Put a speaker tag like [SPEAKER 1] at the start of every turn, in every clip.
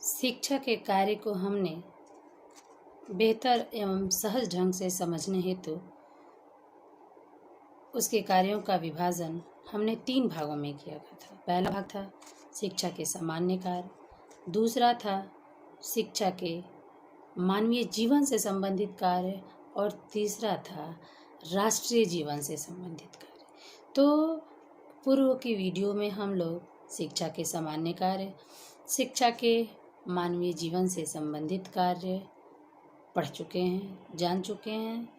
[SPEAKER 1] शिक्षा के कार्य को हमने बेहतर एवं सहज ढंग से समझने हेतु उसके कार्यों का विभाजन हमने 3 भागों में किया गया था। पहला भाग था शिक्षा के सामान्य कार्य, दूसरा था शिक्षा के मानवीय जीवन से संबंधित कार्य और तीसरा था राष्ट्रीय जीवन से संबंधित कार्य। तो पूर्व की वीडियो में हम लोग शिक्षा के सामान्य कार्य, शिक्षा के मानवीय जीवन से संबंधित कार्य पढ़ चुके हैं, जान चुके हैं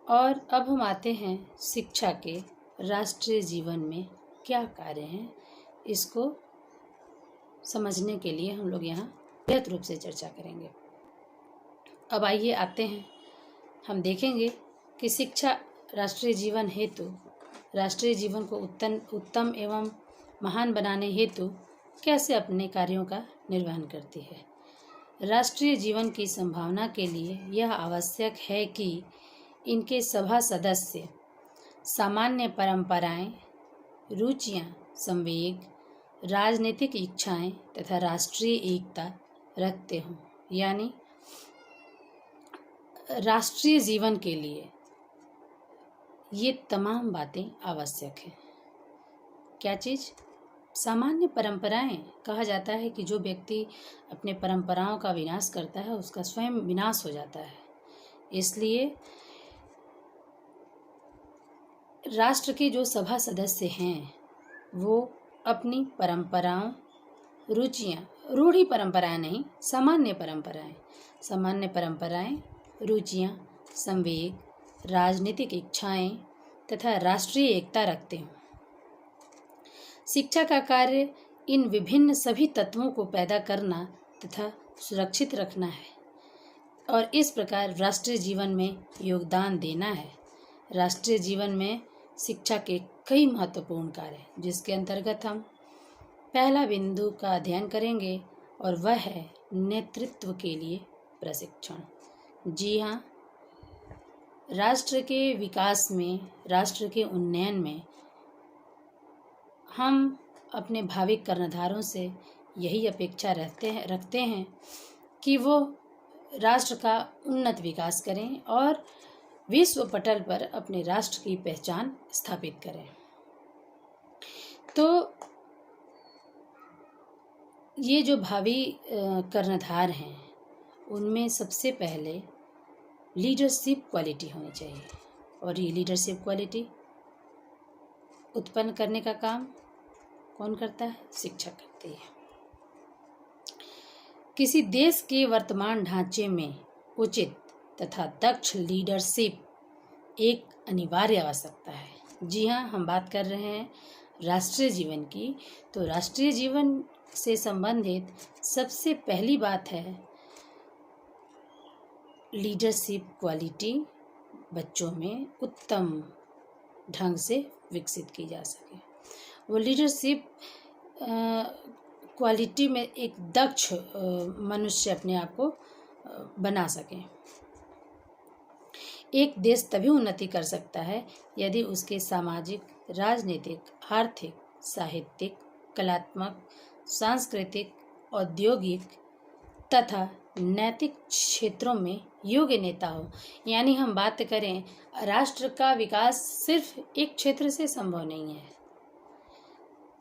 [SPEAKER 1] और अब हम आते हैं शिक्षा के राष्ट्रीय जीवन में क्या कार्य हैं, इसको समझने के लिए हम लोग यहाँ विस्तृत रूप से चर्चा करेंगे। अब आइए आते हैं, हम देखेंगे कि शिक्षा राष्ट्रीय जीवन हेतु, राष्ट्रीय जीवन को उत्तम एवं महान बनाने हेतु कैसे अपने कार्यों का निर्वहन करती है। राष्ट्रीय जीवन की संभावना के लिए यह आवश्यक है कि इनके सभा सदस्य सामान्य परंपराएं, रुचियां, संवेग, राजनीतिक इच्छाएं तथा राष्ट्रीय एकता रखते हों। यानी राष्ट्रीय जीवन के लिए ये तमाम बातें आवश्यक हैं। क्या चीज़? सामान्य परंपराएं। कहा जाता है कि जो व्यक्ति अपने परंपराओं का विनाश करता है उसका स्वयं विनाश हो जाता है। इसलिए राष्ट्र के जो सभा सदस्य हैं वो अपनी परंपराओं, रुचियां, रूढ़ी परंपराएं नहीं, सामान्य परंपराएं, रुचियां, संवेग, राजनीतिक इच्छाएं तथा राष्ट्रीय एकता रखते हैं। शिक्षा का कार्य इन विभिन्न सभी तत्वों को पैदा करना तथा सुरक्षित रखना है और इस प्रकार राष्ट्रीय जीवन में योगदान देना है। राष्ट्रीय जीवन में शिक्षा के कई महत्वपूर्ण कार्य हैं, जिसके अंतर्गत हम पहला बिंदु का अध्ययन करेंगे और वह है नेतृत्व के लिए प्रशिक्षण। जी हाँ, राष्ट्र के विकास में, राष्ट्र के उन्नयन में हम अपने भावी कर्णधारों से यही अपेक्षा रखते हैं कि वो राष्ट्र का उन्नत विकास करें और विश्व पटल पर अपने राष्ट्र की पहचान स्थापित करें। तो ये जो भावी कर्णधार हैं उनमें सबसे पहले लीडरशिप क्वालिटी होनी चाहिए और ये लीडरशिप क्वालिटी उत्पन्न करने का काम कौन करता है? शिक्षा करती है। किसी देश के वर्तमान ढांचे में उचित तथा दक्ष लीडरशिप एक अनिवार्य आवश्यकता है। जी हाँ, हम बात कर रहे हैं राष्ट्रीय जीवन की। तो राष्ट्रीय जीवन से संबंधित सबसे पहली बात है लीडरशिप क्वालिटी बच्चों में उत्तम ढंग से विकसित की जा सके। वो लीडरशिप क्वालिटी में एक दक्ष मनुष्य अपने आप को बना सके। एक देश तभी उन्नति कर सकता है यदि उसके सामाजिक, राजनीतिक, आर्थिक, साहित्यिक, कलात्मक, सांस्कृतिक, औद्योगिक तथा नैतिक क्षेत्रों में योग्य नेता हो। यानी हम बात करें, राष्ट्र का विकास सिर्फ एक क्षेत्र से संभव नहीं है।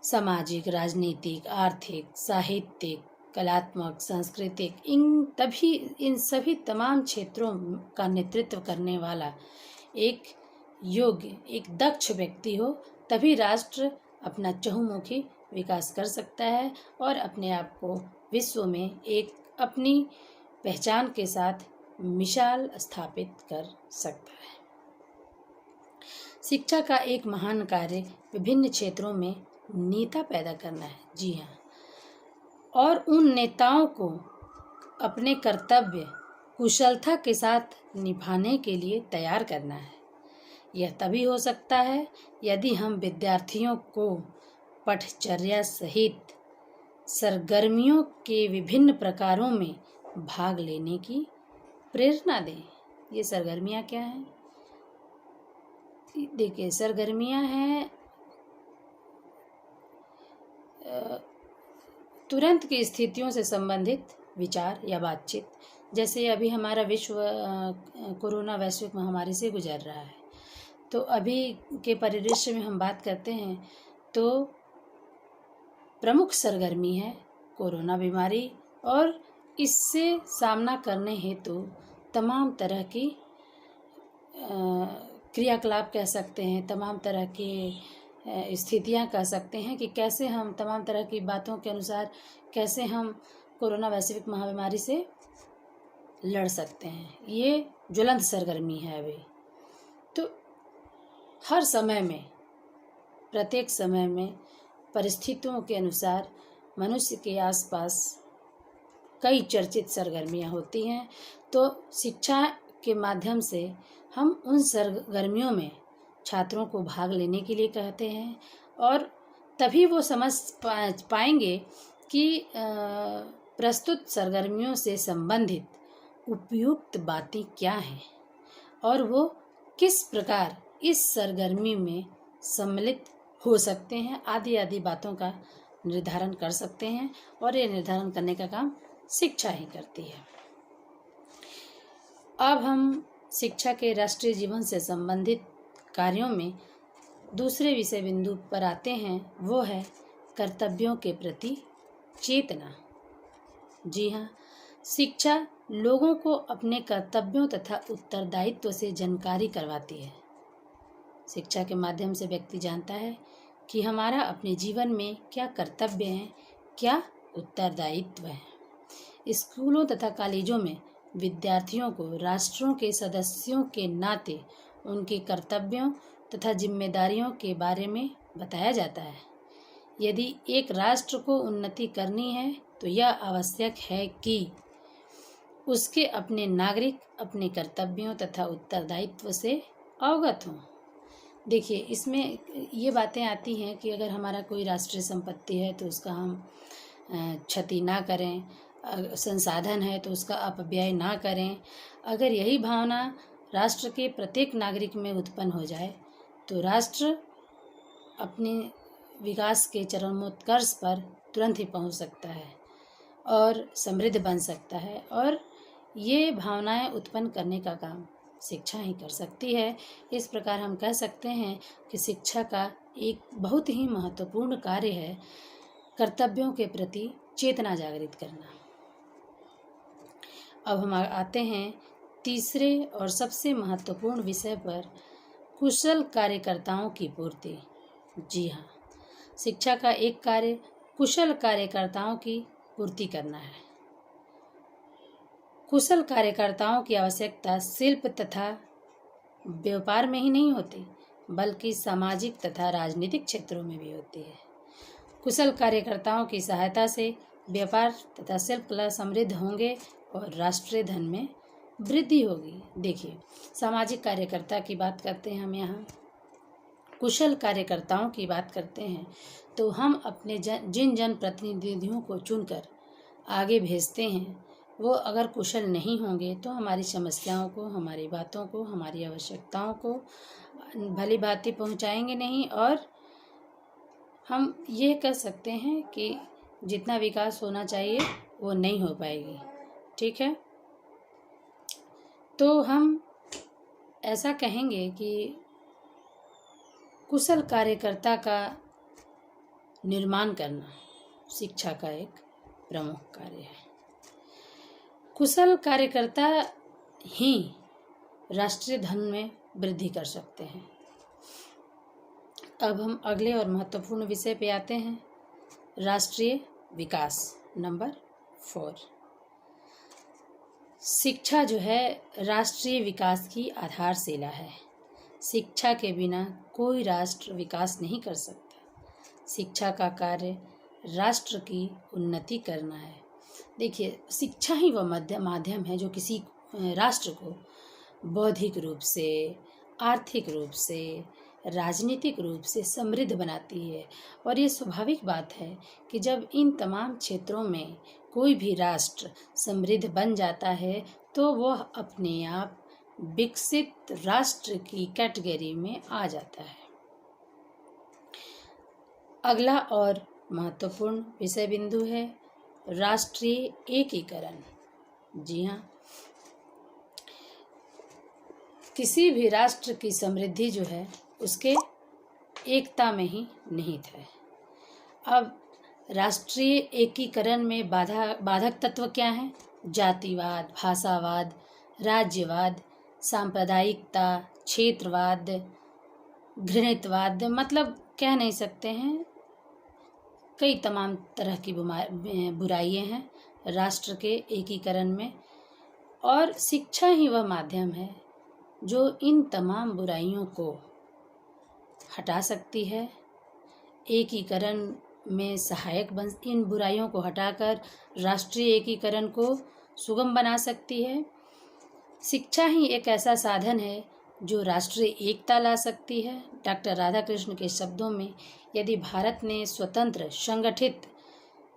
[SPEAKER 1] सामाजिक, राजनीतिक, आर्थिक, साहित्यिक, कलात्मक, सांस्कृतिक, इन सभी तमाम क्षेत्रों का नेतृत्व करने वाला एक योग्य, एक दक्ष व्यक्ति हो, तभी राष्ट्र अपना चहुमुखी विकास कर सकता है और अपने आप को विश्व में एक अपनी पहचान के साथ मिसाल स्थापित कर सकता है। शिक्षा का एक महान कार्य विभिन्न क्षेत्रों में नेता पैदा करना है। जी हाँ, और उन नेताओं को अपने कर्तव्य कुशलता के साथ निभाने के लिए तैयार करना है। यह तभी हो सकता है यदि हम विद्यार्थियों को पठचर्या सहित सरगर्मियों के विभिन्न प्रकारों में भाग लेने की प्रेरणा दें। ये सरगर्मियाँ क्या हैं? देखिए, सरगर्मियाँ हैं तुरंत की स्थितियों से संबंधित विचार या बातचीत, जैसे अभी हमारा विश्व कोरोना वैश्विक महामारी से गुजर रहा है, तो अभी के परिदृश्य में हम बात करते हैं तो प्रमुख सरगर्मी है कोरोना बीमारी, और इससे सामना करने हेतु तमाम तरह की क्रियाकलाप कह सकते हैं, तमाम तरह की स्थितियां कह सकते हैं कि कैसे हम तमाम तरह की बातों के अनुसार कैसे हम कोरोना वैश्विक महामारी से लड़ सकते हैं। ये ज्वलंत सरगर्मी है अभी। तो हर समय में, प्रत्येक समय में परिस्थितियों के अनुसार मनुष्य के आसपास कई चर्चित सरगर्मियां होती हैं। तो शिक्षा के माध्यम से हम उन सरगर्मियों में छात्रों को भाग लेने के लिए कहते हैं, और तभी वो समझ पाएंगे कि प्रस्तुत सरगर्मियों से संबंधित उपयुक्त बातें क्या हैं और वो किस प्रकार इस सरगर्मी में सम्मिलित हो सकते हैं, आदि आदि बातों का निर्धारण कर सकते हैं। और ये निर्धारण करने का काम शिक्षा ही करती है। अब हम शिक्षा के राष्ट्रीय जीवन से संबंधित कार्यों में दूसरे विषय बिंदु पर आते हैं, वो है कर्तव्यों के प्रति चेतना। जी हाँ, शिक्षा लोगों को अपने कर्तव्यों तथा उत्तरदायित्व से जानकारी करवाती है। शिक्षा के माध्यम से व्यक्ति जानता है कि हमारा अपने जीवन में क्या कर्तव्य है, क्या उत्तरदायित्व है। स्कूलों तथा कॉलेजों में विद्यार्थियों को राष्ट्रों के सदस्यों के नाते उनके कर्तव्यों तथा जिम्मेदारियों के बारे में बताया जाता है। यदि एक राष्ट्र को उन्नति करनी है तो यह आवश्यक है कि उसके अपने नागरिक अपने कर्तव्यों तथा उत्तरदायित्व से अवगत हों। देखिए, इसमें ये बातें आती हैं कि अगर हमारा कोई राष्ट्रीय संपत्ति है तो उसका हम क्षति ना करें, संसाधन है तो उसका अपव्यय ना करें। अगर यही भावना राष्ट्र के प्रत्येक नागरिक में उत्पन्न हो जाए तो राष्ट्र अपने विकास के चरमोत्कर्ष पर तुरंत ही पहुंच सकता है और समृद्ध बन सकता है। और ये भावनाएं उत्पन्न करने का काम शिक्षा ही कर सकती है। इस प्रकार हम कह सकते हैं कि शिक्षा का एक बहुत ही महत्वपूर्ण कार्य है कर्तव्यों के प्रति चेतना जागृत करना। अब हम आते हैं तीसरे और सबसे महत्वपूर्ण विषय पर, कुशल कार्यकर्ताओं की पूर्ति। जी हाँ, शिक्षा का एक कार्य कुशल कार्यकर्ताओं की पूर्ति करना है। कुशल कार्यकर्ताओं की आवश्यकता शिल्प तथा व्यापार में ही नहीं होती, बल्कि सामाजिक तथा राजनीतिक क्षेत्रों में भी होती है। कुशल कार्यकर्ताओं की सहायता से व्यापार तथा शिल्प कला समृद्ध होंगे और राष्ट्रीय धन में वृद्धि होगी। देखिए, सामाजिक कार्यकर्ता की बात करते हैं हम यहाँ, कुशल कार्यकर्ताओं की बात करते हैं तो हम अपने जिन जनप्रतिनिधियों को चुनकर आगे भेजते हैं वो अगर कुशल नहीं होंगे तो हमारी समस्याओं को, हमारी बातों को, हमारी आवश्यकताओं को भली भांति पहुँचाएंगे नहीं, और हम ये कह सकते हैं कि जितना विकास होना चाहिए वो नहीं हो पाएगी। ठीक है, तो हम ऐसा कहेंगे कि कुशल कार्यकर्ता का निर्माण करना शिक्षा का एक प्रमुख कार्य है। कुशल कार्यकर्ता ही राष्ट्रीय धन में वृद्धि कर सकते हैं। अब हम अगले और महत्वपूर्ण विषय पे आते हैं, राष्ट्रीय विकास नंबर 4। शिक्षा जो है राष्ट्रीय विकास की आधारशिला है। शिक्षा के बिना कोई राष्ट्र विकास नहीं कर सकता। शिक्षा का कार्य राष्ट्र की उन्नति करना है। देखिए, शिक्षा ही वह माध्यम है जो किसी राष्ट्र को बौद्धिक रूप से, आर्थिक रूप से, राजनीतिक रूप से समृद्ध बनाती है। और ये स्वाभाविक बात है कि जब इन तमाम क्षेत्रों में कोई भी राष्ट्र समृद्ध बन जाता है तो वह अपने आप विकसित राष्ट्र की कैटेगरी में आ जाता है। अगला और महत्वपूर्ण विषय बिंदु है राष्ट्रीय एकीकरण। जी हाँ, किसी भी राष्ट्र की समृद्धि जो है उसके एकता में ही निहित है। अब राष्ट्रीय एकीकरण में बाधक तत्व क्या हैं? जातिवाद, भाषावाद, राज्यवाद, सांप्रदायिकता, क्षेत्रवाद, घृणितवाद, मतलब कह नहीं सकते हैं, कई तमाम तरह की बुराइयां हैं राष्ट्र के एकीकरण में। और शिक्षा ही वह माध्यम है जो इन तमाम बुराइयों को हटा सकती है, एकीकरण में सहायक बन, इन बुराइयों को हटाकर राष्ट्रीय एकीकरण को सुगम बना सकती है। शिक्षा ही एक ऐसा साधन है जो राष्ट्रीय एकता ला सकती है। डॉक्टर राधाकृष्ण के शब्दों में, यदि भारत ने स्वतंत्र, संगठित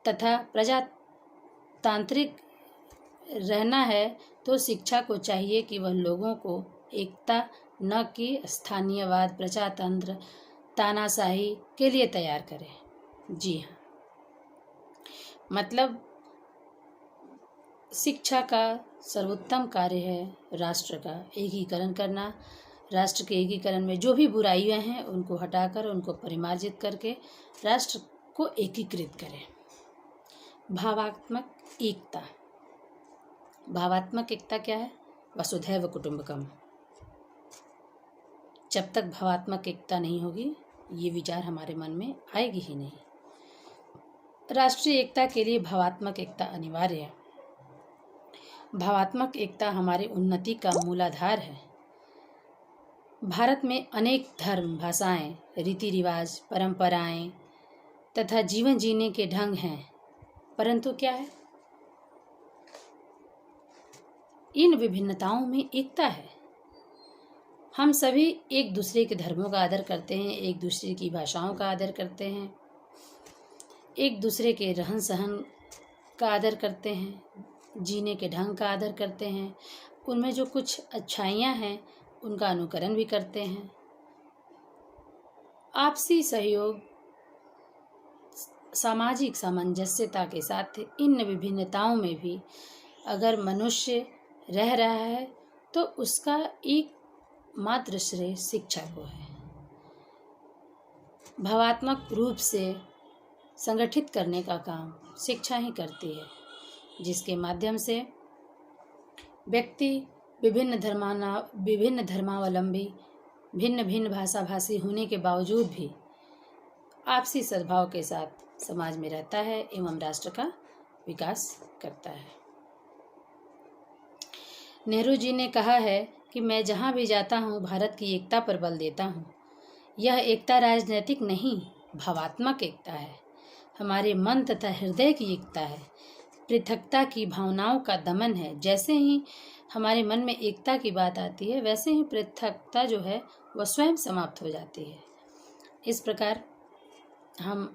[SPEAKER 1] तथा प्रजातांत्रिक रहना है तो शिक्षा को चाहिए कि वह लोगों को एकता, न कि स्थानीयवाद, प्रजातंत्र, तानाशाही के लिए तैयार करे। जी हाँ, मतलब शिक्षा का सर्वोत्तम कार्य है राष्ट्र का एकीकरण करना। राष्ट्र के एकीकरण में जो भी बुराइयां हैं उनको हटाकर, उनको परिमार्जित करके राष्ट्र को एकीकृत करें। भावात्मक एकता। भावात्मक एकता क्या है? वसुधैव कुटुंबकम। जब तक भावात्मक एकता नहीं होगी ये विचार हमारे मन में आएगी ही नहीं। राष्ट्रीय एकता के लिए भावात्मक एकता अनिवार्य है। भावात्मक एकता हमारी उन्नति का मूलाधार है। भारत में अनेक धर्म, भाषाएं, रीति रिवाज, परंपराएं तथा जीवन जीने के ढंग हैं, परंतु क्या है, इन विभिन्नताओं में एकता है। हम सभी एक दूसरे के धर्मों का आदर करते हैं, एक दूसरे की भाषाओं का आदर करते हैं, एक दूसरे के रहन सहन का आदर करते हैं, जीने के ढंग का आदर करते हैं, उनमें जो कुछ अच्छाइयाँ हैं उनका अनुकरण भी करते हैं। आपसी सहयोग, सामाजिक सामंजस्यता के साथ इन विभिन्नताओं में भी अगर मनुष्य रह रहा है तो उसका एक मात्र श्रेय शिक्षा को है। भावात्मक रूप से संगठित करने का काम शिक्षा ही करती है, जिसके माध्यम से व्यक्ति विभिन्न धर्मावलंबी, भिन्न भिन्न भाषा भाषी होने के बावजूद भी आपसी सद्भाव के साथ समाज में रहता है एवं राष्ट्र का विकास करता है। नेहरू जी ने कहा है कि मैं जहाँ भी जाता हूँ भारत की एकता पर बल देता हूँ। यह एकता राजनीतिक नहीं, भावात्मक एकता है, हमारे मन तथा हृदय की एकता है, पृथकता की भावनाओं का दमन है। जैसे ही हमारे मन में एकता की बात आती है वैसे ही पृथकता जो है वह स्वयं समाप्त हो जाती है। इस प्रकार हम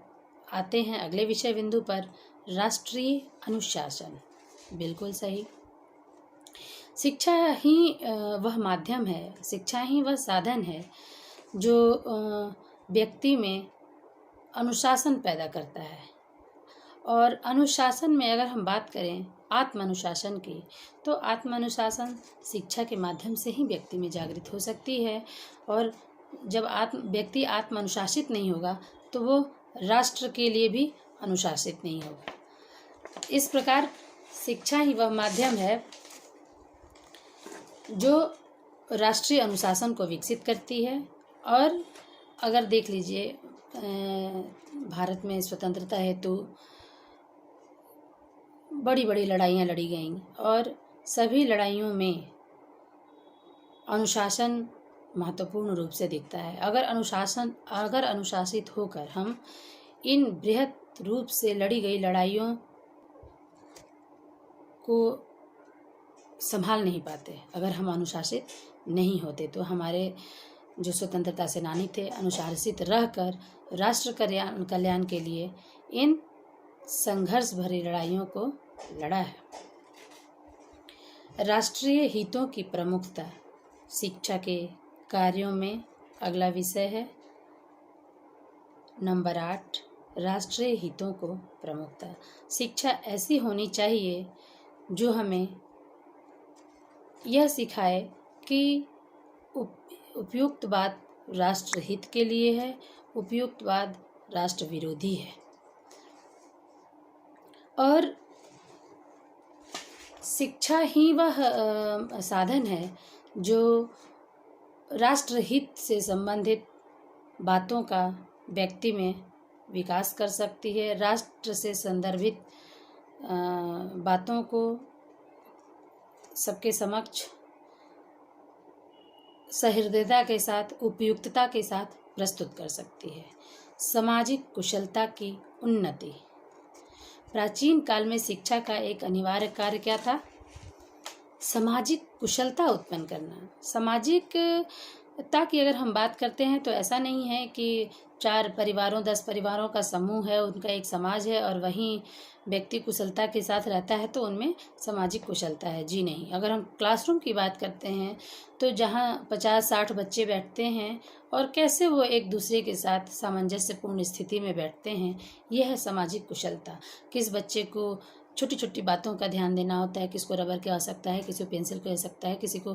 [SPEAKER 1] आते हैं अगले विषय बिंदु पर, राष्ट्रीय अनुशासन। बिल्कुल सही। शिक्षा ही वह माध्यम है, शिक्षा ही वह साधन है जो व्यक्ति में अनुशासन पैदा करता है। और अनुशासन में अगर हम बात करें आत्म अनुशासन की, तो आत्म अनुशासन शिक्षा के माध्यम से ही व्यक्ति में जागृत हो सकती है। और जब व्यक्ति आत्म अनुशासित नहीं होगा तो वो राष्ट्र के लिए भी अनुशासित नहीं होगा। इस प्रकार शिक्षा ही वह माध्यम है जो राष्ट्रीय अनुशासन को विकसित करती है। और अगर देख लीजिए भारत में स्वतंत्रता हेतु बड़ी बड़ी लड़ाइयाँ लड़ी गईं और सभी लड़ाइयों में अनुशासन महत्वपूर्ण रूप से दिखता है। अगर अनुशासित होकर हम इन बृहत रूप से लड़ी गई लड़ाइयों को संभाल नहीं पाते, अगर हम अनुशासित नहीं होते, तो हमारे जो स्वतंत्रता सेनानी थे अनुशासित रहकर राष्ट्र कल्याण के लिए इन संघर्ष भरी लड़ाइयों को लड़ा है। राष्ट्रीय हितों की प्रमुखता शिक्षा के कार्यों में अगला विषय है नंबर 8, राष्ट्रीय हितों को प्रमुखता। शिक्षा ऐसी होनी चाहिए जो हमें यह सिखाए कि उपयुक्त बात राष्ट्र हित के लिए है, उपयुक्त बात राष्ट्र विरोधी है। और शिक्षा ही वह साधन है जो राष्ट्र हित से संबंधित बातों का व्यक्ति में विकास कर सकती है, राष्ट्र से संदर्भित बातों को सबके समक्ष सहृदयता के साथ, उपयुक्तता के साथ प्रस्तुत कर सकती है। सामाजिक कुशलता की उन्नति। प्राचीन काल में शिक्षा का एक अनिवार्य कार्य क्या था? सामाजिक कुशलता उत्पन्न करना। सामाजिकता की अगर हम बात करते हैं तो ऐसा नहीं है कि 4 परिवारों 10 परिवारों का समूह है, उनका एक समाज है और वहीं व्यक्ति कुशलता के साथ रहता है तो उनमें सामाजिक कुशलता है। जी नहीं। अगर हम क्लासरूम की बात करते हैं तो जहाँ 50-60 बच्चे बैठते हैं और कैसे वो एक दूसरे के साथ सामंजस्यपूर्ण स्थिति में बैठते हैं, यह है सामाजिक कुशलता। किस बच्चे को छोटी छोटी बातों का ध्यान देना होता है, किसको रबर की आवश्यकता है, किसी को पेंसिल की आवश्यकता है, किसी को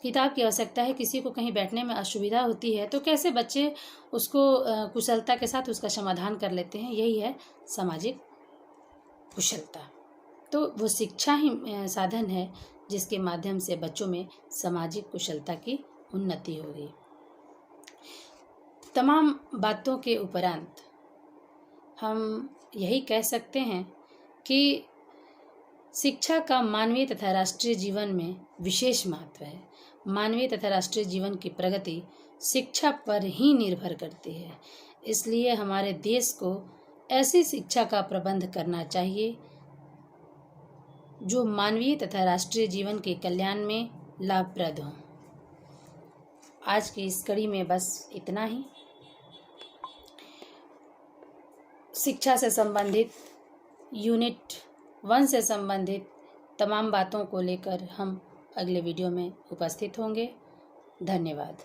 [SPEAKER 1] किताब की आवश्यकता है, किसी को कहीं बैठने में असुविधा होती है, तो कैसे बच्चे उसको कुशलता के साथ उसका समाधान कर लेते हैं, यही है सामाजिक कुशलता। तो वो शिक्षा ही साधन है जिसके माध्यम से बच्चों में सामाजिक कुशलता की उन्नति होगी। तमाम बातों के उपरांत हम यही कह सकते हैं कि शिक्षा का मानवीय तथा राष्ट्रीय जीवन में विशेष महत्व है। मानवीय तथा राष्ट्रीय जीवन की प्रगति शिक्षा पर ही निर्भर करती है। इसलिए हमारे देश को ऐसी शिक्षा का प्रबंध करना चाहिए जो मानवीय तथा राष्ट्रीय जीवन के कल्याण में लाभप्रद हो। आज की इस कड़ी में बस इतना ही। शिक्षा से संबंधित यूनिट 1 से संबंधित तमाम बातों को लेकर हम अगले वीडियो में उपस्थित होंगे। धन्यवाद।